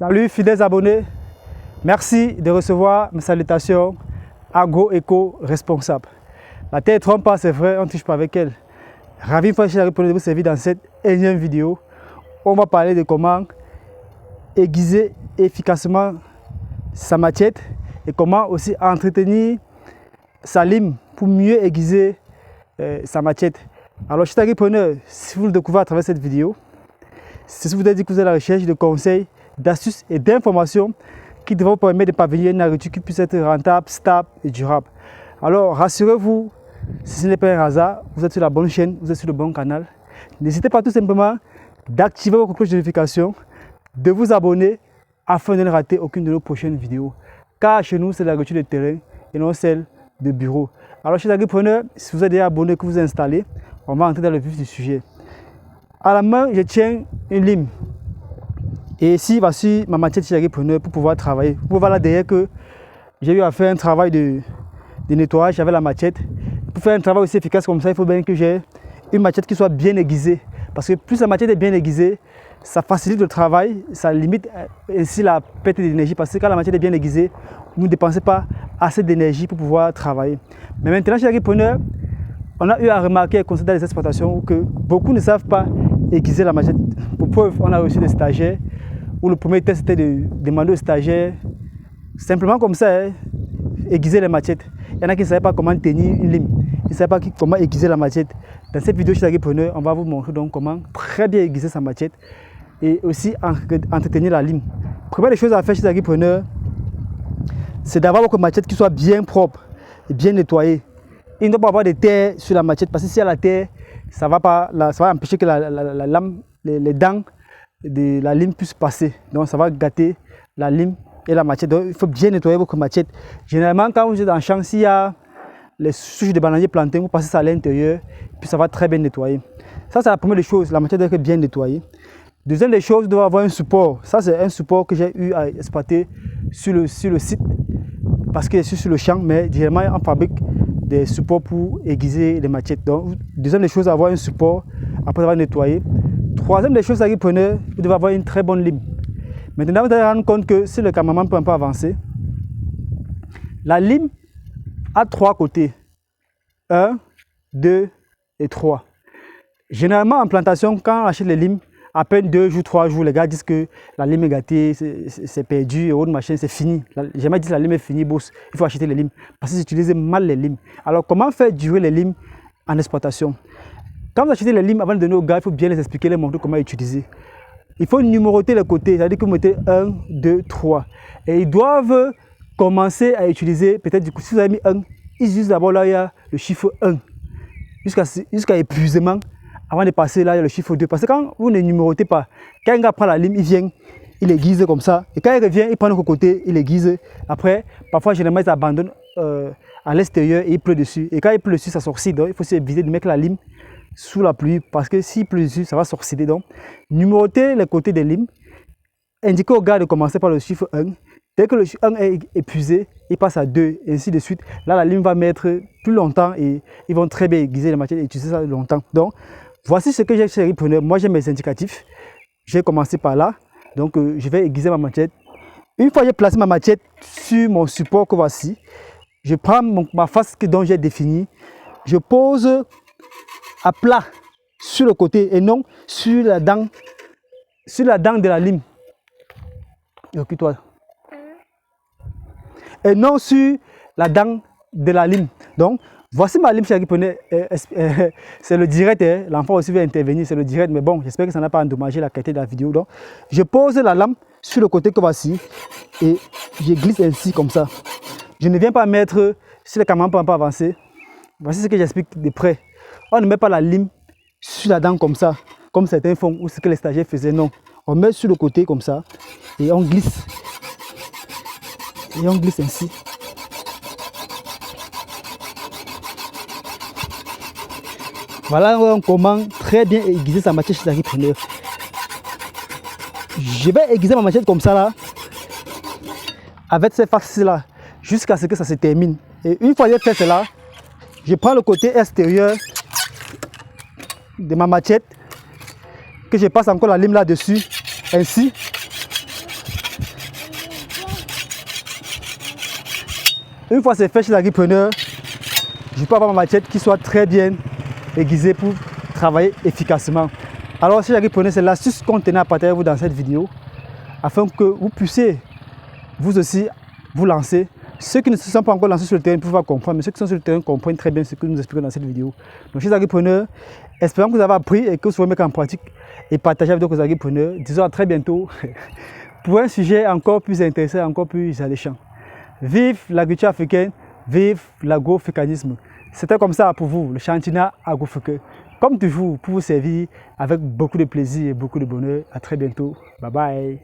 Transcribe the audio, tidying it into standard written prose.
Salut fidèles abonnés, merci de recevoir mes salutations agro-éco-responsable. La terre ne trompe pas, c'est vrai, on ne touche pas avec elle. Ravi de vous servir dans cette énième vidéo. On va parler de comment aiguiser efficacement sa machette et comment aussi entretenir sa lime pour mieux aiguiser sa machette. Alors, je suis agripreneur, si vous le découvrez à travers cette vidéo, c'est ce que vous avez dit que vous êtes à la recherche de conseils, d'astuces et d'informations qui devront vous permettre de parvenir à une agriculture qui puisse être rentable, stable et durable. Alors, rassurez-vous, si ce n'est pas un hasard, vous êtes sur la bonne chaîne, vous êtes sur le bon canal. N'hésitez pas tout simplement d'activer votre cloche de notification, de vous abonner afin de ne rater aucune de nos prochaines vidéos. Car chez nous, c'est l'agriculture de terrain et non celle de bureau. Alors, chers agripreneurs, si vous êtes déjà abonné, que vous installez, on va entrer dans le vif du sujet. À la main, je tiens une lime. Et ici, voici ma machette chez agripreneur pour pouvoir travailler. Vous pouvez voir là derrière que j'ai eu à faire un travail de nettoyage avec la machette. Pour faire un travail aussi efficace comme ça, il faut bien que j'ai une machette qui soit bien aiguisée. Parce que plus la machette est bien aiguisée, ça facilite le travail, ça limite ainsi la perte d'énergie. Parce que quand la machette est bien aiguisée, vous ne dépensez pas assez d'énergie pour pouvoir travailler. Mais maintenant, chez agripreneur, on a eu à remarquer, constater dans les exploitations que beaucoup ne savent pas aiguiser la machette. Pour preuve, on a reçu des stagiaires où le premier test était de demander aux stagiaires, simplement comme ça, aiguiser les machettes. Il y en a qui ne savaient pas comment tenir une lime, ils ne savaient pas comment aiguiser la machette. Dans cette vidéo chez agripreneur, on va vous montrer donc comment très bien aiguiser sa machette et aussi entretenir la lime. Première des choses à faire chez agripreneur, c'est d'avoir votre machette qui soit bien propre et bien nettoyée. Il ne doit pas avoir de terre sur la machette parce que s'il y a la terre, ça va empêcher que la lame, les dents de la lime puissent passer. Donc ça va gâter la lime et la machette. Donc il faut bien nettoyer votre machette. Généralement, quand vous êtes en champ, s'il y a les souches de bananier plantées, vous passez ça à l'intérieur, puis ça va très bien nettoyer. Ça, c'est la première des choses. La machette doit être bien nettoyée. Deuxième des choses, vous devez avoir un support. Ça, c'est un support que j'ai eu à exploiter sur le site parce que je suis sur le champ, mais généralement, on fabrique des supports pour aiguiser les machettes. Donc, deuxième des choses, avoir un support après avoir nettoyé. Troisième des choses, agripreneur, vous devez avoir une très bonne lime. Maintenant, vous allez rendre compte que si le cameraman peut un peu avancer, la lime a trois côtés. 1, 2 et 3. Généralement, en plantation, quand on achète les limes, à peine 2 jours, 3 jours, les gars disent que la lime est gâtée, c'est perdu et autre machin, c'est fini. J'ai jamais dit que la lime est finie, boss. Il faut acheter les limes parce qu'ils utilisent mal les limes. Alors, comment faire durer les limes en exploitation? Quand vous achetez les limes, avant de donner aux gars, il faut bien les expliquer, les montrer comment utiliser. Il faut numéroter les côtés, c'est-à-dire que vous mettez 1, 2, 3. Et ils doivent commencer à utiliser, peut-être du coup, si vous avez mis 1, ils utilisent d'abord là, il y a le chiffre 1, jusqu'à épuisement. Avant de passer là, il y a le chiffre 2. Parce que quand vous ne numérotez pas, quand un gars prend la lime, il vient, il aiguise comme ça. Et quand il revient, il prend l'autre côté, il aiguise. Après, parfois, généralement, ils abandonnent à l'extérieur et il pleut dessus. Et quand il pleut dessus, ça s'oxyde. Donc, il faut éviter de mettre la lime sous la pluie parce que s'il pleut dessus, ça va s'oxyder. Donc, numérotez les côtés des limes. Indiquez au gars de commencer par le chiffre 1. Dès que le chiffre 1 est épuisé, il passe à 2 et ainsi de suite. Là, la lime va mettre plus longtemps et ils vont très bien aiguiser les matières et utiliser ça longtemps. Donc, voici ce que j'ai chez agripreneur. Moi, j'ai mes indicatifs. J'ai commencé par là. Donc, je vais aiguiser ma machette. Une fois que j'ai placé ma machette sur mon support que voici, je prends ma face dont j'ai défini. Je pose à plat sur le côté et non sur la dent de la lime. Occupe-toi. Et non sur la dent de la lime. Donc, voici ma lime chez agripreneur. C'est le direct, hein. L'enfant aussi veut intervenir, c'est le direct, mais bon, j'espère que ça n'a pas endommagé la qualité de la vidéo. Donc, je pose la lame sur le côté que voici et je glisse ainsi comme ça. Je ne viens pas mettre, si le cameraman peut un peu avancer, voici ce que j'explique de près. On ne met pas la lime sur la dent comme ça, comme certains font, ou ce que les stagiaires faisaient, non. On met sur le côté comme ça et on glisse. Et on glisse ainsi. Voilà comment très bien aiguiser sa machette chez agripreneur. Je vais aiguiser ma machette comme ça là, avec ces faces là, jusqu'à ce que ça se termine. Et une fois que j'ai fait cela, je prends le côté extérieur de ma machette, que je passe encore la lime là-dessus, ainsi. Une fois c'est fait chez l'agripreneur, je peux avoir ma machette qui soit très bien aiguisée pour travailler efficacement. Alors chez l'agripreneur, c'est l'astuce qu'on tenait à partager vous dans cette vidéo afin que vous puissiez vous aussi vous lancer. Ceux qui ne se sont pas encore lancés sur le terrain peuvent pas comprendre, mais ceux qui sont sur le terrain comprennent très bien ce que nous expliquons dans cette vidéo. Donc chers agripreneurs, espérons que vous avez appris et que vous saurez mettre en pratique et partager avec d'autres agripreneurs. Disons à très bientôt pour un sujet encore plus intéressant, encore plus alléchant. Vive l'agriculture africaine, vive l'agrofucanisme. C'était comme ça pour vous, le Chantina Agrofuca. Comme toujours, pour vous servir avec beaucoup de plaisir et beaucoup de bonheur. À très bientôt. Bye bye.